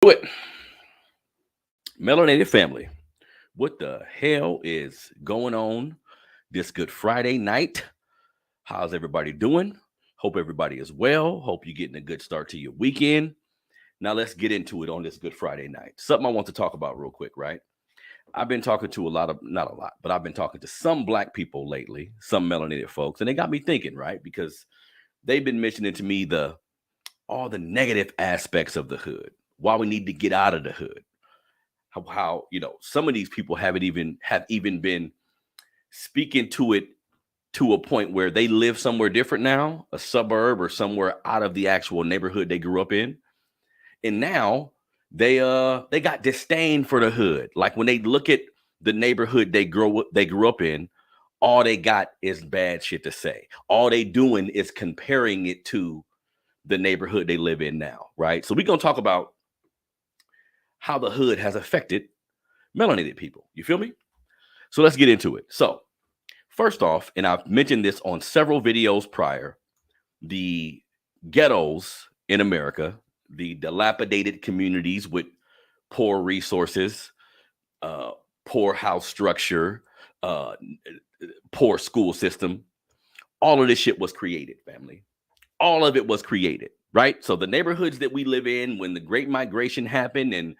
Do it. Melanated family, what the hell is going on this Good Friday night? How's everybody doing? Hope everybody is well. Hope you're getting a good start to your weekend. Now let's get into it on this Good Friday night. Something I want to talk about real quick, right? I've been talking to not a lot, but I've been talking to some black people lately, some melanated folks, and they got me thinking, right? Because they've been mentioning to me the all the negative aspects of the hood, why we need to get out of the hood. How some of these people have even been speaking to it to a point where they live somewhere different now, a suburb or somewhere out of the actual neighborhood they grew up in, and now they got disdain for the hood. Like when they look at the neighborhood they grew up in, all they got is bad shit to say. All they doing is comparing it to the neighborhood they live in now, right? So we're gonna talk about how the hood has affected melanated people. You feel me? So let's get into it. So, first off, and I've mentioned this on several videos prior, the ghettos in America, the dilapidated communities with poor resources, uh, poor house structure, uh, poor school system, all of this shit was created, family. All of it was created, right? So the neighborhoods that we live in when the Great Migration happened and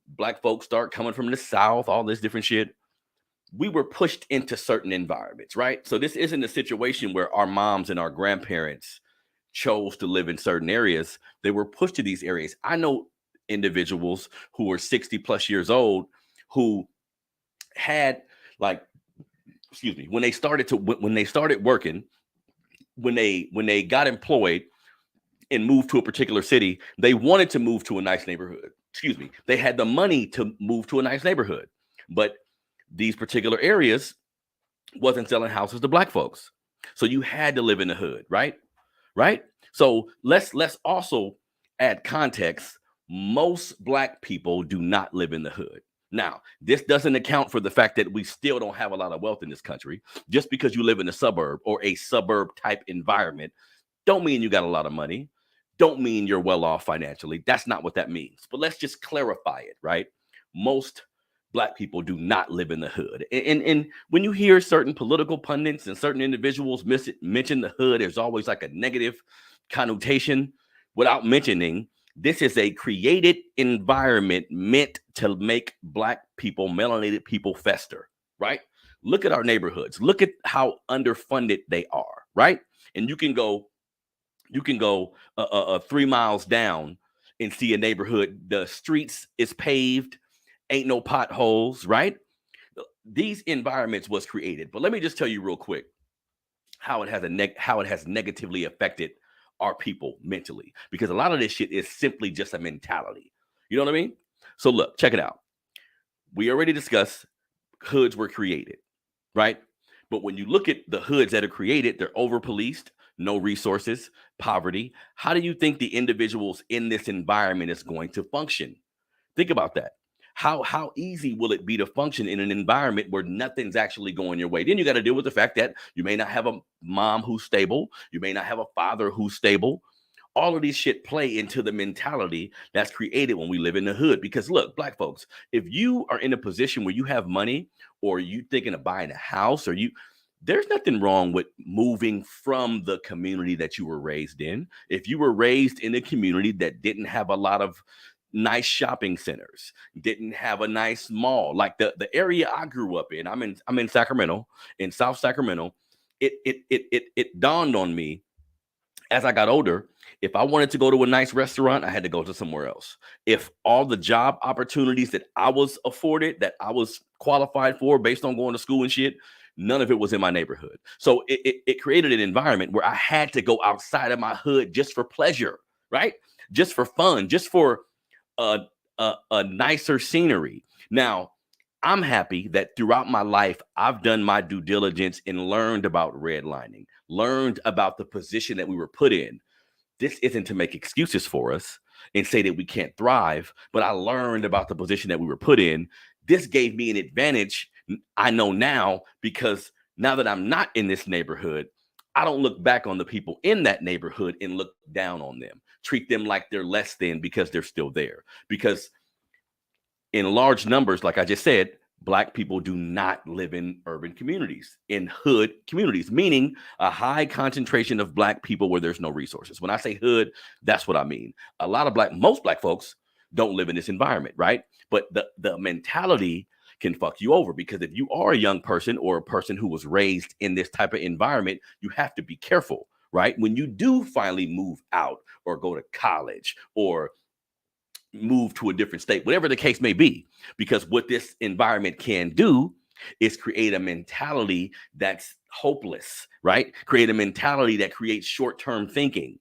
black folks start coming from the South, all this different shit, we were pushed into certain environments, right? So this isn't a situation where our moms and our grandparents chose to live in certain areas. They were pushed to these areas. I know individuals who are 60 plus years old who had like, excuse me, when they started working, when they got employed and moved to a particular city, they wanted to move to a nice neighborhood. Excuse me. They had the money to move to a nice neighborhood, but these particular areas wasn't selling houses to black folks. So you had to live in the hood, right? Right? So let's also add context. Most black people do not live in the hood. Now, this doesn't account for the fact that we still don't have a lot of wealth in this country. Just because you live in a suburb or a suburb type environment don't mean you got a lot of money. Don't mean you're well off financially. That's not what that means. But let's just clarify it, right? Most black people do not live in the hood. And when you hear certain political pundits and certain individuals mention the hood, there's always like a negative connotation without mentioning this is a created environment meant to make black people, melanated people fester, right? Look at our neighborhoods. Look at how underfunded they are, right? And you can go 3 miles down and see a neighborhood. The streets is paved, ain't no potholes, right? These environments was created. But let me just tell you real quick how it has negatively affected our people mentally, because a lot of this shit is simply just a mentality. You know what I mean? So look, check it out. We already discussed hoods were created, right? But when you look at the hoods that are created, they're over policed, no resources, poverty. How do you think the individuals in this environment is going to function? Think about that. How easy will it be to function in an environment where nothing's actually going your way? Then you got to deal with the fact that you may not have a mom who's stable, you may not have a father who's stable. All of these shit play into the mentality that's created when we live in the hood. Because look, black folks, if you are in a position where you have money or you thinking of buying a house there's nothing wrong with moving from the community that you were raised in. If you were raised in a community that didn't have a lot of nice shopping centers, didn't have a nice mall, like the area I grew up in. I'm in Sacramento, in South Sacramento. It dawned on me as I got older, if I wanted to go to a nice restaurant, I had to go to somewhere else. If all the job opportunities that I was afforded, that I was qualified for based on going to school and shit, none of it was in my neighborhood. So it created an environment where I had to go outside of my hood just for pleasure, right? Just for fun, just for a nicer scenery. Now, I'm happy that throughout my life, I've done my due diligence and learned about redlining, learned about the position that we were put in. This isn't to make excuses for us and say that we can't thrive, but I learned about the position that we were put in. This gave me an advantage. I know now, because now that I'm not in this neighborhood, I don't look back on the people in that neighborhood and look down on them. treat them like they're less than because they're still there. Because in large numbers, like I just said, Black people do not live in urban communities, in hood communities, meaning a high concentration of Black people where there's no resources. When I say hood, that's what I mean. A lot of most Black folks don't live in this environment, right? But the mentality can fuck you over, because if you are a young person or a person who was raised in this type of environment, you have to be careful, right? When you do finally move out or go to college or move to a different state, whatever the case may be, because what this environment can do is create a mentality that's hopeless, right? Create a mentality that creates short-term thinking,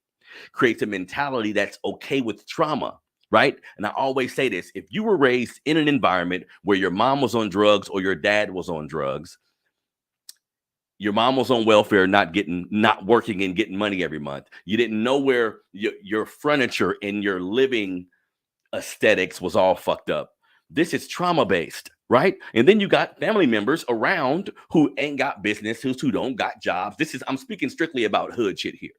creates a mentality that's okay with trauma, right? And I always say this: if you were raised in an environment where your mom was on drugs or your dad was on drugs, your mom was on welfare, not working and getting money every month, you didn't know where your furniture and your living aesthetics was all fucked up. This is trauma based, right? And then you got family members around who ain't got businesses, who don't got jobs. I'm speaking strictly about hood shit here.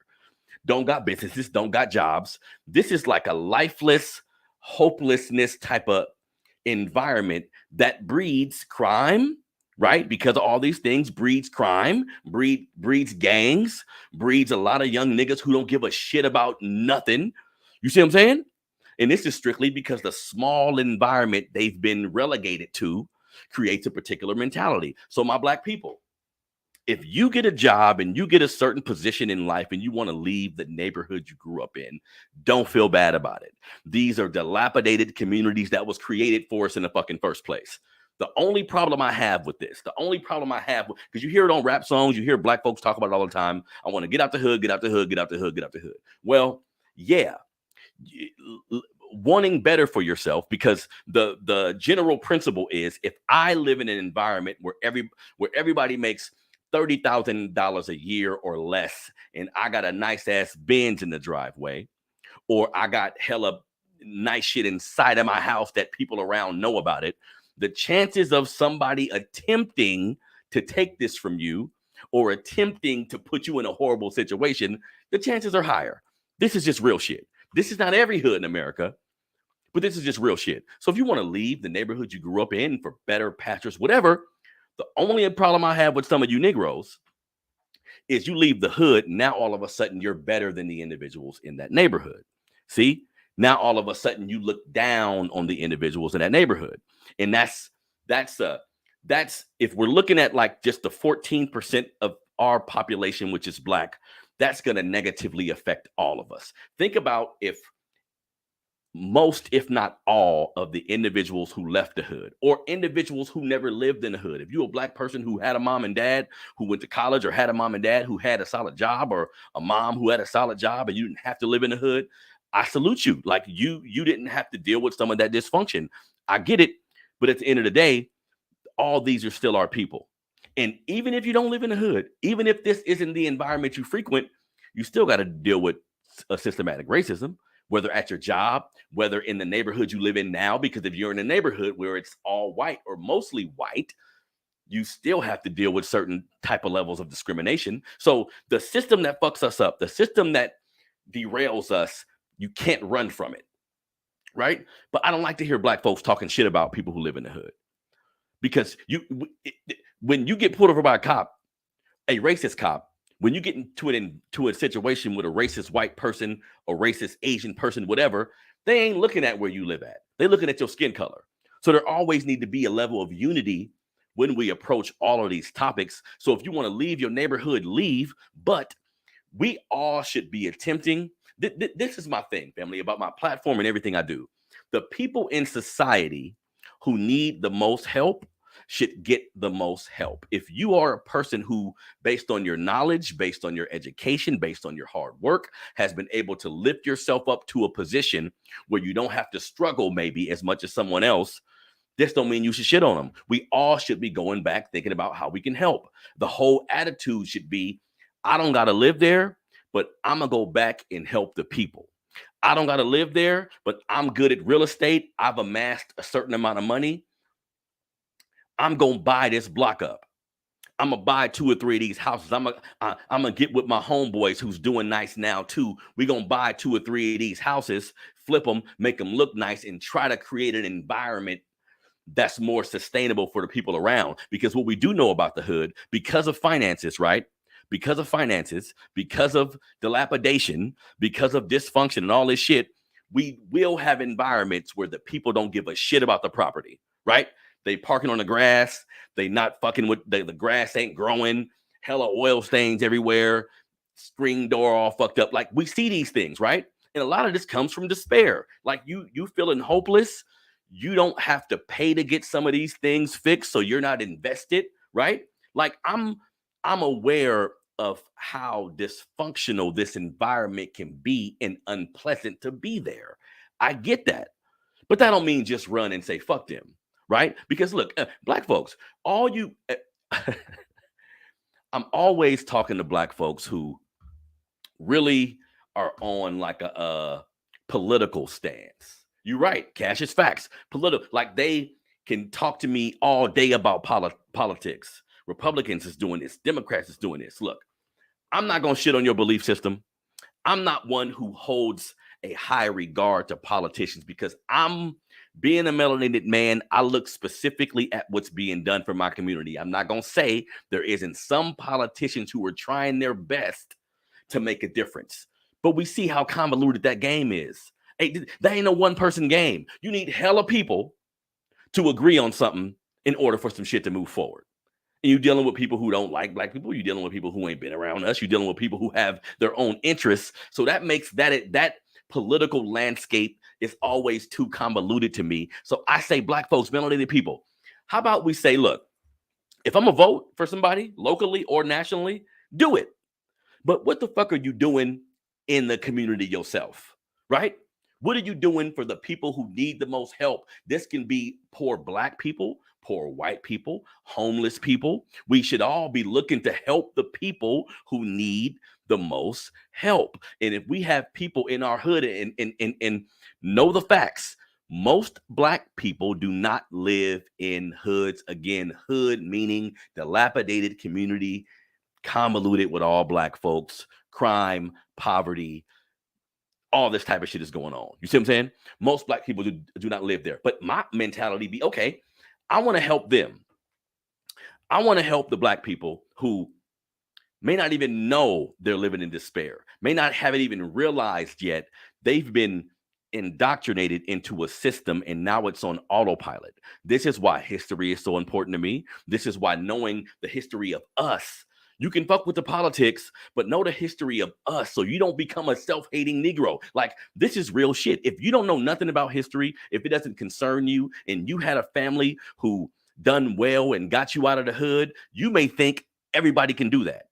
Don't got businesses, don't got jobs. This is like a lifeless, hopelessness type of environment that breeds crime, right? Because of all these things, breeds crime, breeds gangs, breeds a lot of young niggas who don't give a shit about nothing. You see what I'm saying? And this is strictly because the small environment they've been relegated to creates a particular mentality. So my Black people, if you get a job and you get a certain position in life and you want to leave the neighborhood you grew up in, don't feel bad about it. These are dilapidated communities that was created for us in the fucking first place. The only problem I have with this, because you hear it on rap songs, you hear Black folks talk about it all the time. I want to get out the hood, get out the hood, get out the hood, get out the hood. Well, yeah, wanting better for yourself, because the general principle is, if I live in an environment where everybody makes $30,000 a year or less, and I got a nice ass Benz in the driveway, or I got hella nice shit inside of my house that people around know about it, the chances of somebody attempting to take this from you or attempting to put you in a horrible situation, the chances are higher. This is just real shit. This is not every hood in America, but this is just real shit. So if you want to leave the neighborhood you grew up in for better pastures, whatever, the only problem I have with some of you Negroes is you leave the hood. Now, all of a sudden, you're better than the individuals in that neighborhood. See, now all of a sudden you look down on the individuals in that neighborhood. And that's if we're looking at like just the 14% of our population, which is Black, that's going to negatively affect all of us. Think about if most, if not all, of the individuals who left the hood, or individuals who never lived in the hood. If you're a Black person who had a mom and dad who went to college, or had a mom and dad who had a solid job, or a mom who had a solid job, and you didn't have to live in the hood, I salute you. Like you didn't have to deal with some of that dysfunction. I get it. But at the end of the day, all these are still our people. And even if you don't live in the hood, even if this isn't the environment you frequent, you still got to deal with a systematic racism, whether at your job, whether in the neighborhood you live in now. Because if you're in a neighborhood where it's all white or mostly white, you still have to deal with certain type of levels of discrimination. So the system that fucks us up, the system that derails us, you can't run from it, right? But I don't like to hear Black folks talking shit about people who live in the hood, because when you get pulled over by a cop, a racist cop, when you get into a situation with a racist white person, or racist Asian person, whatever, they ain't looking at where you live at. They're looking at your skin color. So there always need to be a level of unity when we approach all of these topics. So if you want to leave your neighborhood, leave. But we all should be attempting. This is my thing, family, about my platform and everything I do. The people in society who need the most help should get the most help. If you are a person who, based on your knowledge, based on your education, based on your hard work, has been able to lift yourself up to a position where you don't have to struggle maybe as much as someone else, this don't mean you should shit on them. We all should be going back thinking about how we can help. The whole attitude should be, I don't got to live there, but I'm going to go back and help the people. I don't got to live there, but I'm good at real estate. I've amassed a certain amount of money. I'm going to buy this block up. I'm gonna buy 2 or 3 of these houses. I'm gonna get with my homeboys who's doing nice now too. We're gonna buy 2 or 3 of these houses, flip them, make them look nice, and try to create an environment that's more sustainable for the people around. Because what we do know about the hood, because of finances, right? Because of finances, because of dilapidation, because of dysfunction and all this shit, we will have environments where the people don't give a shit about the property, right? They parking on the grass. They not fucking with the grass ain't growing. Hella oil stains everywhere. Screen door all fucked up. Like we see these things, right? And a lot of this comes from despair. Like you feeling hopeless. You don't have to pay to get some of these things fixed, so you're not invested, right? Like I'm aware of how dysfunctional this environment can be and unpleasant to be there. I get that. But that don't mean just run and say fuck them, right? Because look, black folks, all you I'm always talking to black folks who really are on like a political stance. You're right. Cash is facts. Political, like they can talk to me all day about politics. Republicans is doing this. Democrats is doing this. Look, I'm not going to shit on your belief system. I'm not one who holds a high regard to politicians because I'm being a melanated man. I look specifically at what's being done for my community. I'm not going to say there isn't some politicians who are trying their best to make a difference, but we see how convoluted that game is. Hey, that ain't a one-person game. You need hella people to agree on something in order for some shit to move forward. And you're dealing with people who don't like black people. You're dealing with people who ain't been around us. You're dealing with people who have their own interests. So that makes that political landscape is always too convoluted to me. So I say, black folks, melanated people, how about we say, look, if I'm gonna vote for somebody locally or nationally, do it. But what the fuck are you doing in the community yourself, right? What are you doing for the people who need the most help? This can be poor black people, poor white people, homeless people. We should all be looking to help the people who need the most help. And if we have people in our hood and know the facts, most black people do not live in hoods. Again, hood meaning dilapidated community, convoluted with all black folks, crime, poverty, all this type of shit is going on. You see what I'm saying? Most black people do not live there. But my mentality be, okay, I want to help them. I want to help the black people who may not even know they're living in despair, may not have it even realized yet. They've been indoctrinated into a system and now it's on autopilot. This is why history is so important to me. This is why knowing the history of us, you can fuck with the politics, but know the history of us so you don't become a self-hating Negro. Like, this is real shit. If you don't know nothing about history, if it doesn't concern you, and you had a family who done well and got you out of the hood, you may think everybody can do that.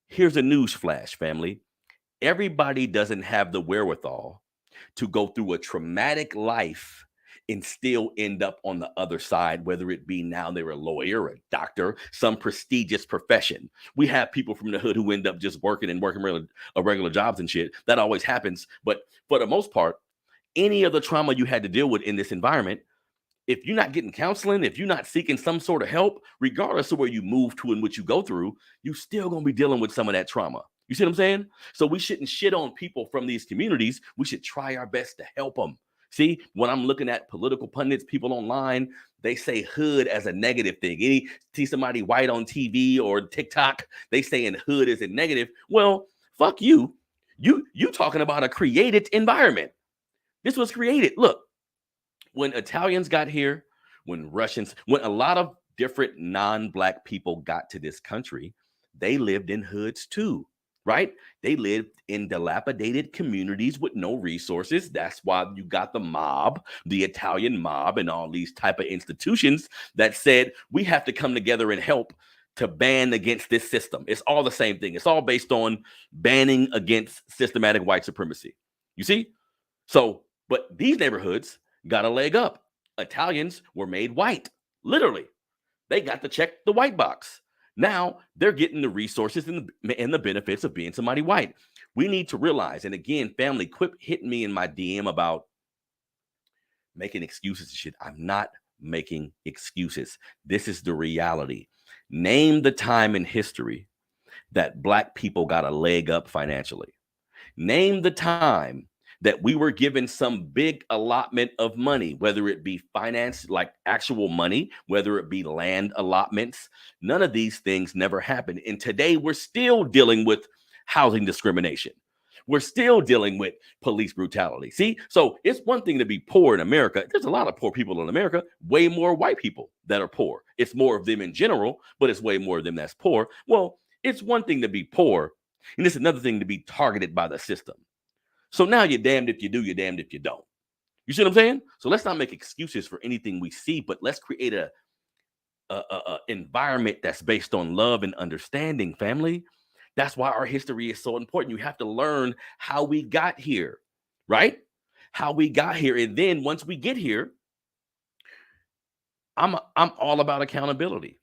Here's a news flash, family. Everybody doesn't have the wherewithal to go through a traumatic life and still end up on the other side, whether it be now they're a lawyer, a doctor, some prestigious profession. We have people from the hood who end up just working regular jobs and shit. That always happens. But for the most part, any of the trauma you had to deal with in this environment, if you're not getting counseling, if you're not seeking some sort of help, regardless of where you move to and what you go through, you still going to be dealing with some of that trauma. You see what I'm saying? So we shouldn't shit on people from these communities. We should try our best to help them. See, when I'm looking at political pundits, people online, they say hood as a negative thing. See somebody white on TV or TikTok, they saying hood is a negative. Well, fuck you. You talking about a created environment. This was created. Look, when Italians got here, when Russians, when a lot of different non-black people got to this country, they lived in hoods too. Right? They lived in dilapidated communities with no resources. That's why you got the mob, the Italian mob, and all these type of institutions that said, we have to come together and help to ban against this system. It's all the same thing. It's all based on banning against systematic white supremacy. You see? So, but these neighborhoods got a leg up. Italians were made white, literally. They got to check the white box. Now they're getting the resources and the benefits of being somebody white. We need to realize, and again, family, quit hitting me in my DM about making excuses and shit. I'm not making excuses. This is the reality. Name the time in history that Black people got a leg up financially. Name the time that we were given some big allotment of money, whether it be finance, like actual money, whether it be land allotments. None of these things never happened. And today we're still dealing with housing discrimination. We're still dealing with police brutality. See, so it's one thing to be poor in America. There's a lot of poor people in America, way more white people that are poor. It's more of them in general, but it's way more of them that's poor. Well, it's one thing to be poor, and it's another thing to be targeted by the system. So now you're damned if you do, you're damned if you don't. You see what I'm saying? So let's not make excuses for anything we see, but let's create a environment that's based on love and understanding, family. That's why our history is so important. You have to learn how we got here, right? How we got here. And then once we get here, I'm all about accountability.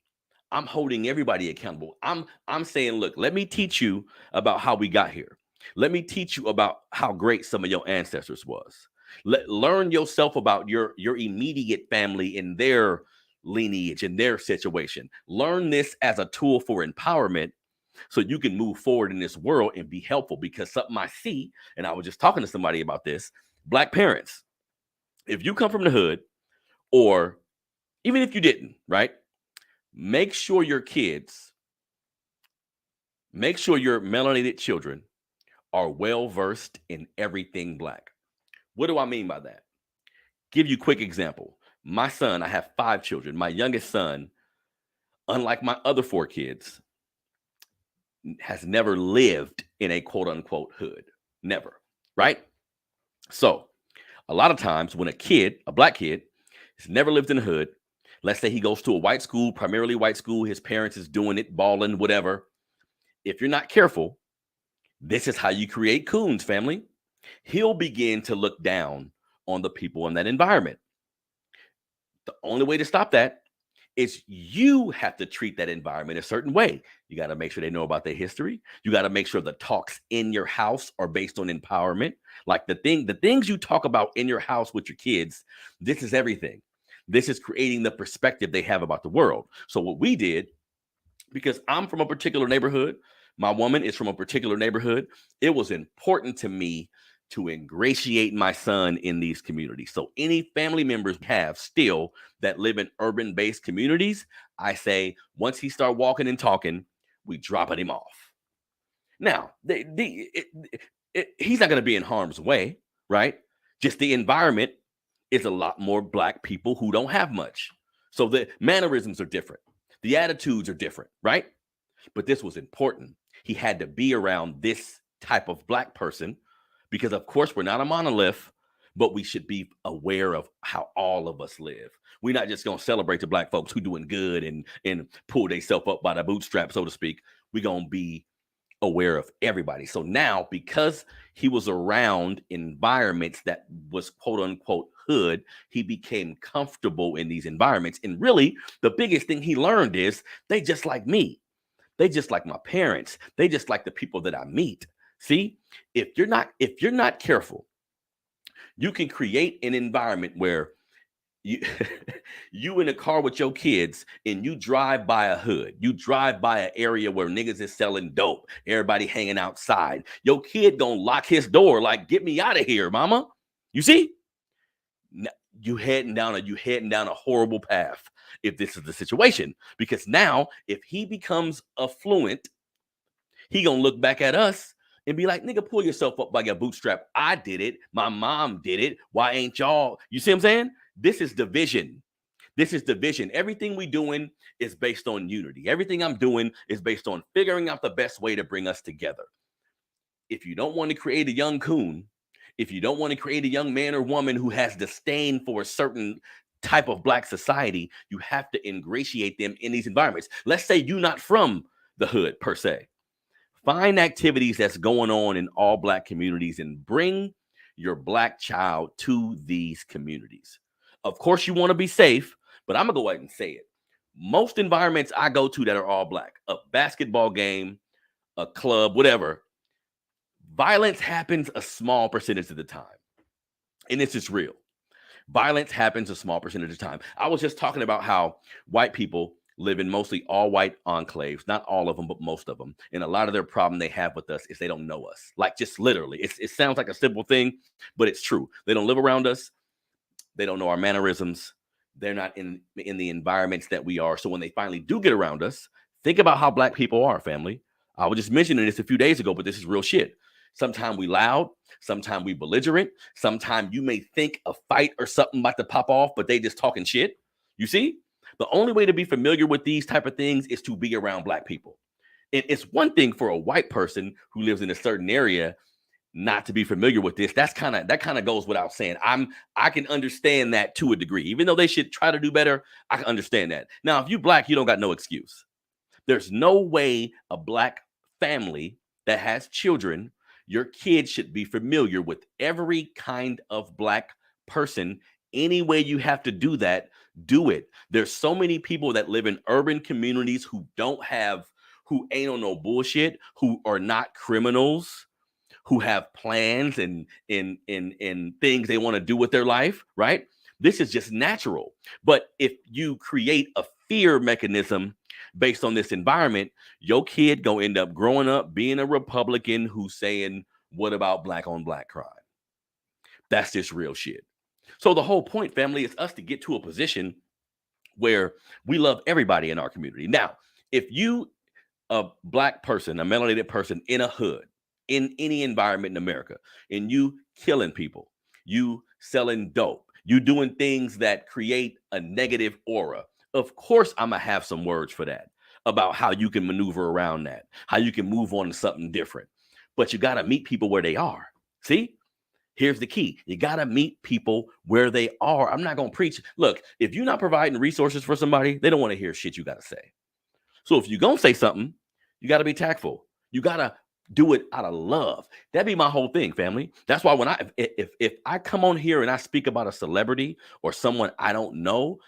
I'm holding everybody accountable. I'm saying, look, let me teach you about how we got here. Let me teach you about how great some of your ancestors was. Learn yourself about your immediate family and their lineage and their situation. Learn this as a tool for empowerment so you can move forward in this world and be helpful. Because something I see, and I was just talking to somebody about this, Black parents, if you come from the hood, or even if you didn't, right? Make sure your melanated children are well-versed in everything Black. What do I mean by that? Give you a quick example. My son, I have 5 children. My youngest son, unlike my other 4 kids, has never lived in a quote unquote hood. Never, right? So a lot of times when a Black kid, has never lived in a hood, let's say he goes to a white school, primarily white school, his parents is doing it, balling, whatever. If you're not careful, this is how you create coons, family. He'll begin to look down on the people in that environment. The only way to stop that is you have to treat that environment a certain way. You got to make sure they know about their history. You got to make sure the talks in your house are based on empowerment. Like the things you talk about in your house with your kids, this is everything. This is creating the perspective they have about the world. So what we did, because I'm from a particular neighborhood, my woman is from a particular neighborhood, it was important to me to ingratiate my son in these communities. So any family members have still that live in urban-based communities, I say, once he start walking and talking, we dropping him off. Now, he's not going to be in harm's way, right? Just the environment is a lot more Black people who don't have much. So the mannerisms are different. The attitudes are different, right? But this was important. He had to be around this type of Black person because, of course, we're not a monolith, but we should be aware of how all of us live. We're not just going to celebrate the Black folks who doing good and pull themselves up by the bootstrap, so to speak. We're going to be aware of everybody. So now, because he was around environments that was quote unquote hood, he became comfortable in these environments. And really, the biggest thing he learned is they just like me. They just like my parents. They just like the people that I meet. See, if you're not careful, you can create an environment where you in a car with your kids and you drive by a hood, you drive by an area where niggas is selling dope, everybody hanging outside. Your kid gonna lock his door like, get me out of here, mama. You see, you heading down a horrible path if this is the situation, because now if he becomes affluent, he gonna look back at us and be like, nigga, pull yourself up by your bootstrap. I did it. My mom did it. Why ain't y'all? You see what I'm saying? This is division. This is division. Everything we doing is based on unity. Everything I'm doing is based on figuring out the best way to bring us together. If you don't want to create a young coon, if you don't want to create a young man or woman who has disdain for a certain type of Black society, you have to ingratiate them in these environments. Let's say you're not from the hood per se. Find activities that's going on in all Black communities and bring your Black child to these communities. Of course, you want to be safe, but I'm going to go ahead and say it. Most environments I go to that are all Black, a basketball game, a club, whatever, violence happens a small percentage of the time. And it's just real. Violence happens a small percentage of the time. I was just talking about how white people live in mostly all white enclaves, not all of them, but most of them. And a lot of their problem they have with us is they don't know us. Like just literally, it sounds like a simple thing, but it's true. They don't live around us. They don't know our mannerisms. They're not in the environments that we are. So when they finally do get around us, think about how black people are, family. I was just mentioning this a few days ago, but this is real shit. Sometimes we loud, sometimes we belligerent, sometimes you may think a fight or something about to pop off, but they just talking shit. You see? The only way to be familiar with these type of things is to be around black people. And it's one thing for a white person who lives in a certain area not to be familiar with this. That kind of goes without saying. I can understand that to a degree. Even though they should try to do better, I can understand that. Now, if you black, you don't got no excuse. There's no way a black family that has children, your kids should be familiar with every kind of black person. Any way you have to do that, do it. There's so many people that live in urban communities who ain't on no bullshit, who are not criminals, who have plans and things they want to do with their life, right? This is just natural. But if you create a fear mechanism based on this environment, your kid gonna end up growing up being a Republican who's saying, what about black on black crime? That's just real shit. So the whole point, family, is us to get to a position where we love everybody in our community. Now, if you, a black person, a melanated person in a hood, in any environment in America, and you killing people, you selling dope, you doing things that create a negative aura, of course I'm gonna have some words for that, about how you can maneuver around that, how you can move on to something different. But you gotta meet people where they are. See? Here's the key. You got to meet people where they are. I'm not going to preach. Look, if you're not providing resources for somebody, they don't want to hear shit you got to say. So if you're going to say something, you got to be tactful. You got to do it out of love. That'd be my whole thing, family. That's why when if I come on here and I speak about a celebrity or someone I don't know,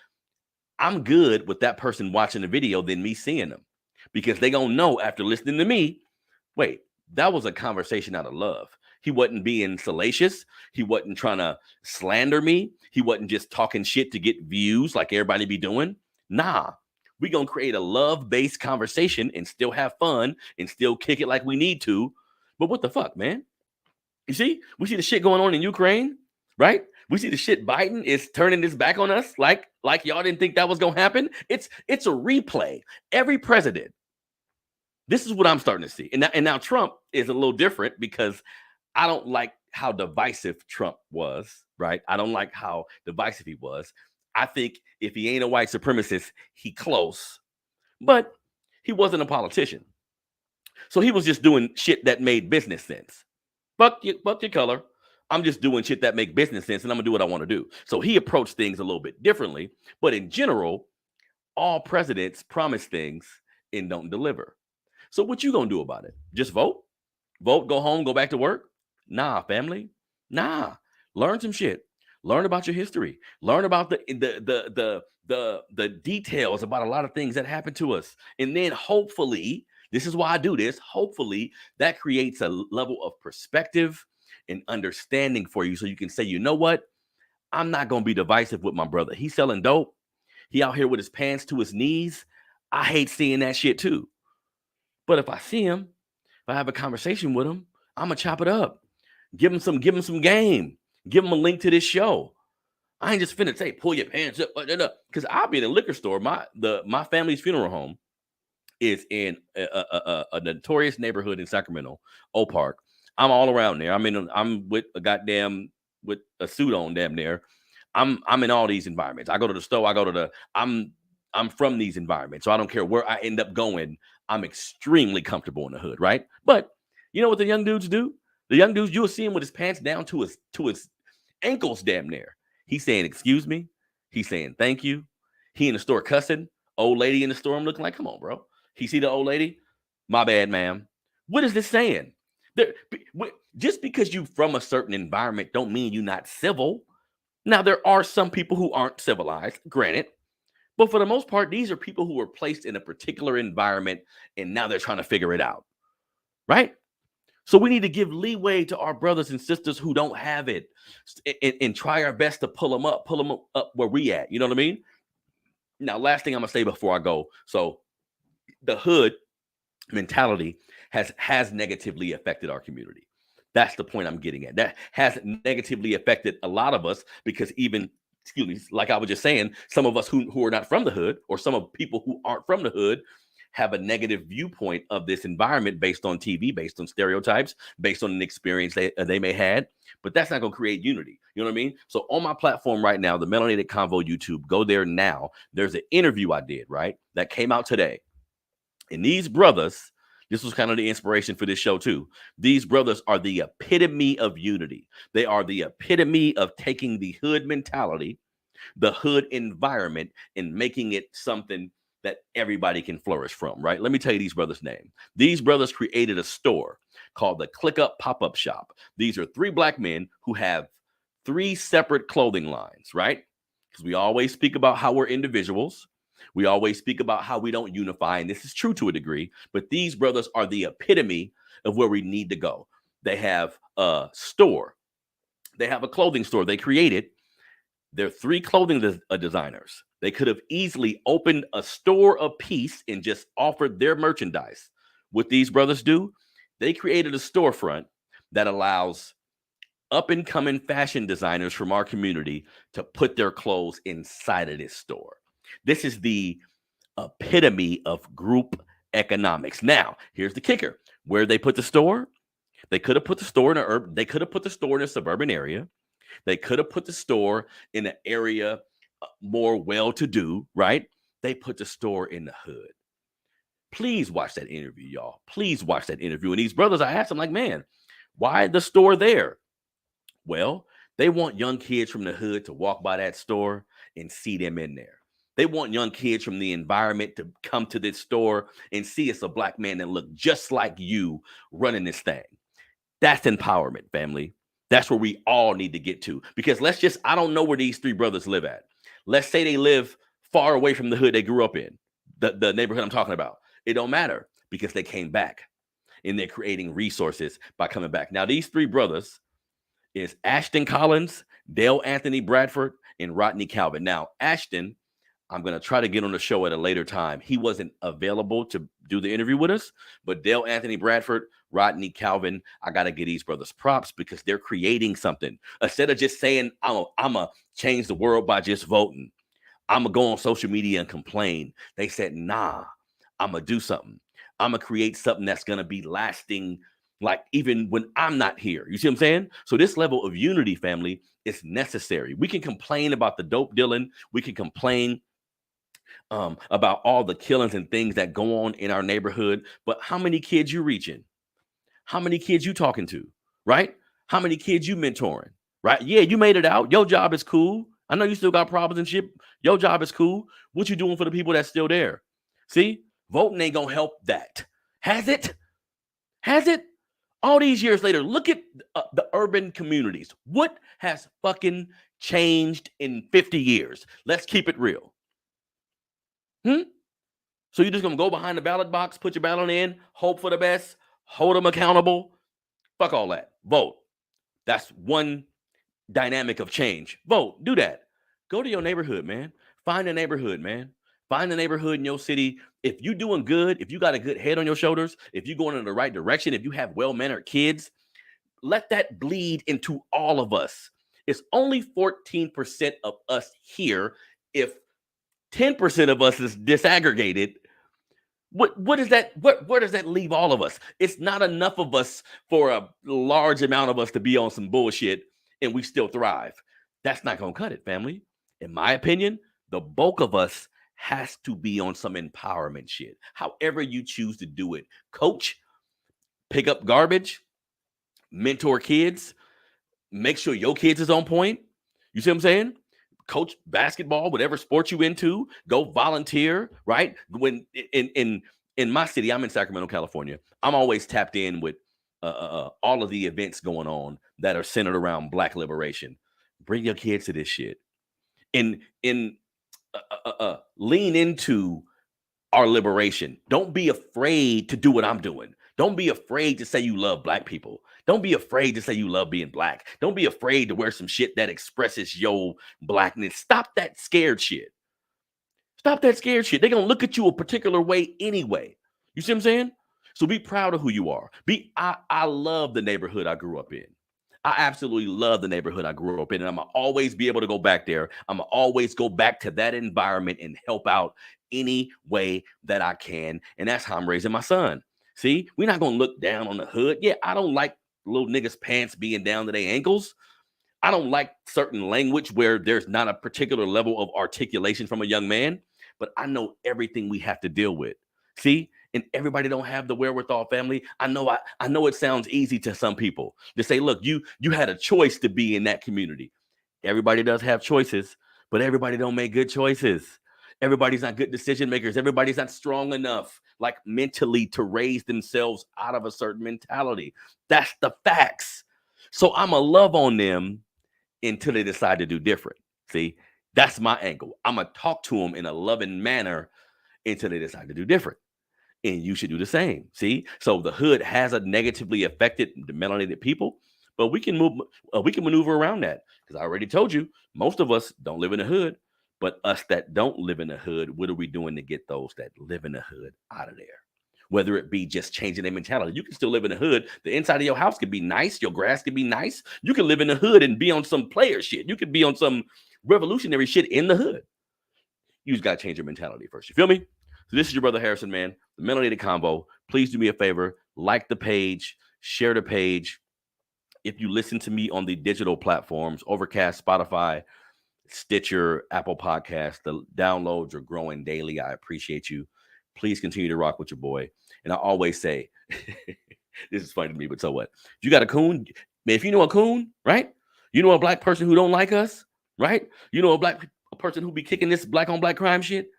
I'm good with that person watching the video than me seeing them, because they going to know after listening to me, wait, that was a conversation out of love. He wasn't being salacious. He wasn't trying to slander me. He wasn't just talking shit to get views like everybody be doing. Nah, we going to create a love-based conversation and still have fun and still kick it like we need to. But what the fuck, man? You see? We see the shit going on in Ukraine, right? We see the shit Biden is turning his back on us like y'all didn't think that was going to happen. It's a replay. Every president. This is what I'm starting to see. And now Trump is a little different because I don't like how divisive Trump was, right? I don't like how divisive he was. I think if he ain't a white supremacist, he close, but he wasn't a politician. So he was just doing shit that made business sense. Fuck your color. I'm just doing shit that make business sense, and I'm gonna do what I want to do. So he approached things a little bit differently, but in general, all presidents promise things and don't deliver. So what you gonna do about it? Just vote? Vote, go home, go back to work? Nah, family. Nah. Learn some shit. Learn about your history. Learn about the details about a lot of things that happen to us. And then hopefully, this is why I do this. Hopefully, that creates a level of perspective and understanding for you, so you can say, you know what? I'm not gonna be divisive with my brother. He's selling dope. He out here with his pants to his knees. I hate seeing that shit too. But if I see him, if I have a conversation with him, I'm gonna chop it up. Give him some game. Give him a link to this show. I ain't just finna say, pull your pants up, because I'll be in a liquor store. My family's funeral home is in a notorious neighborhood in Sacramento, Oak Park. I'm all around there. I'm with a suit on damn near. I'm in all these environments. I go to the store. I'm from these environments, so I don't care where I end up going. I'm extremely comfortable in the hood, right? But you know what the young dudes do? The young dudes, you'll see him with his pants down to his ankles damn near. He's saying, excuse me. He's saying, thank you. He in the store cussing. Old lady in the store, I'm looking like, come on, bro. He see the old lady? My bad, ma'am. What is this saying? Just because you from a certain environment don't mean you're not civil. Now, there are some people who aren't civilized, granted. But for the most part, these are people who were placed in a particular environment, and now they're trying to figure it out, right? So we need to give leeway to our brothers and sisters who don't have it, and try our best to pull them up where we at. You know what I mean? Now, last thing I'm gonna say before I go. So the hood mentality has negatively affected our community. That's the point I'm getting at. That has negatively affected a lot of us because even, excuse me, like I was just saying, some of us who are not from the hood, or some of people who aren't from the hood, have a negative viewpoint of this environment based on TV, based on stereotypes, based on an experience they may had. But that's not going to create unity. You know what I mean? So on my platform right now, the Melanated Convo YouTube, go there now. There's an interview I did, right? That came out today. And these brothers, this was kind of the inspiration for this show too. These brothers are the epitome of unity. They are the epitome of taking the hood mentality, the hood environment, and making it something that everybody can flourish from, right? Let me tell you these brothers' name. These brothers created a store called the Click Up Pop-Up Shop. These are 3 black men who have 3 separate clothing lines, right? Because we always speak about how we're individuals. We always speak about how we don't unify, and this is true to a degree, but these brothers are the epitome of where we need to go. They have a store. They have a clothing store they created. They're 3 clothing designers. They could have easily opened a store apiece and just offered their merchandise. What these brothers do, they created a storefront that allows up-and-coming fashion designers from our community to put their clothes inside of this store. This is the epitome of group economics. Now, here's the kicker. Where they put the store? They could have put the store in they could have put the store in a suburban area. They could have put the store in an area more well-to-do, right? They put the store in the hood. Please watch that interview, y'all. Please watch that interview. And these brothers, I asked them, like, man, why the store there? Well, they want young kids from the hood to walk by that store and see them in there. They want young kids from the environment to come to this store and see it's a black man that look just like you running this thing. That's empowerment, family. That's where we all need to get to. Because I don't know where these 3 brothers live at. Let's say they live far away from the hood they grew up in, the neighborhood I'm talking about. It don't matter because they came back and they're creating resources by coming back. Now, these 3 brothers is Ashton Collins, Dale Anthony Bradford, and Rodney Calvin. Now, Ashton, I'm going to try to get on the show at a later time. He wasn't available to do the interview with us, but Dale Anthony Bradford, Rodney Calvin, I got to give these brothers props because they're creating something. Instead of just saying, I'm going to change the world by just voting, I'm going to go on social media and complain. They said, nah, I'm going to do something. I'm going to create something that's going to be lasting, like even when I'm not here. You see what I'm saying? So this level of unity, family, is necessary. We can complain about the dope dealing. We can complain about all the killings and things that go on in our neighborhood. But how many kids you reaching? How many kids you talking to? Right? How many kids you mentoring? Right? Yeah, you made it out. Your job is cool. I know you still got problems and shit. Your job is cool. What you doing for the people that's still there? See, voting ain't gonna help that. Has it? Has it? All these years later, look at the urban communities. What has fucking changed in 50 years? Let's keep it real. So you're just going to go behind the ballot box, put your ballot in, hope for the best, hold them accountable? Fuck all that. Vote. That's one dynamic of change. Vote. Do that. Go to your neighborhood, man. Find a neighborhood, man. Find a neighborhood in your city. If you're doing good, if you got a good head on your shoulders, if you're going in the right direction, if you have well-mannered kids, let that bleed into all of us. It's only 14% of us here. If 10% of us is disaggregated, what is that? Where does that leave all of us? It's not enough of us for a large amount of us to be on some bullshit and we still thrive. That's not gonna cut it, family. In my opinion, the bulk of us has to be on some empowerment shit. However you choose to do it. Coach, pick up garbage, mentor kids, make sure your kids is on point. You see what I'm saying? Coach basketball, whatever sport you into, go volunteer, right? When in my city, I'm in Sacramento, California. I'm always tapped in with all of the events going on that are centered around Black liberation. Bring your kids to this shit, and lean into our liberation. Don't be afraid to do what I'm doing. Don't be afraid to say you love black people. Don't be afraid to say you love being black. Don't be afraid to wear some shit that expresses your blackness. Stop that scared shit. Stop that scared shit. They're going to look at you a particular way anyway. You see what I'm saying? So be proud of who you are. I love the neighborhood I grew up in. I absolutely love the neighborhood I grew up in. And I'm going to always be able to go back there. I'm going to always go back to that environment and help out any way that I can. And that's how I'm raising my son. See, we're not going to look down on the hood. Yeah, I don't like little niggas' pants being down to their ankles. I don't like certain language where there's not a particular level of articulation from a young man, but I know everything we have to deal with. See, and everybody don't have the wherewithal, family. I know it sounds easy to some people to say, look, you had a choice to be in that community. Everybody does have choices, but everybody don't make good choices. Everybody's not good decision makers. Everybody's not strong enough, like mentally, to raise themselves out of a certain mentality. That's the facts. So I'm going to love on them until they decide to do different. See, that's my angle. I'm going to talk to them in a loving manner until they decide to do different. And you should do the same. See, so the hood has a negatively affected the melanated people, but we can maneuver around that, because I already told you most of us don't live in the hood. But us that don't live in the hood, what are we doing to get those that live in the hood out of there? Whether it be just changing their mentality. You can still live in the hood. The inside of your house could be nice. Your grass could be nice. You can live in the hood and be on some player shit. You could be on some revolutionary shit in the hood. You just got to change your mentality first. You feel me? So this is your brother Harrison, man. The Melanated Convo. Please do me a favor. Like the page. Share the page. If you listen to me on the digital platforms, Overcast, Spotify, Stitcher, Apple Podcasts, the downloads are growing daily. I appreciate you. Please continue to rock with your boy. And I always say, this is funny to me, but so what? If you got a coon, man, if you know a coon, right? You know a black person who don't like us, right? You know a person who be kicking this black on black crime shit,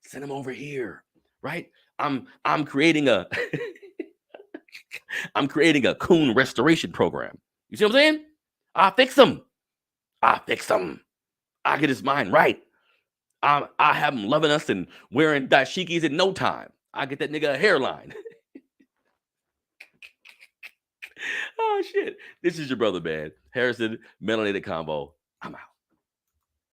send them over here, right? I'm creating a I'm creating a coon restoration program. You see what I'm saying? I fix them. I get his mind right. I have him loving us and wearing dashikis in no time. I get that nigga a hairline. Oh, shit. This is your brother, man. Harrison, Melanated Convo. I'm out.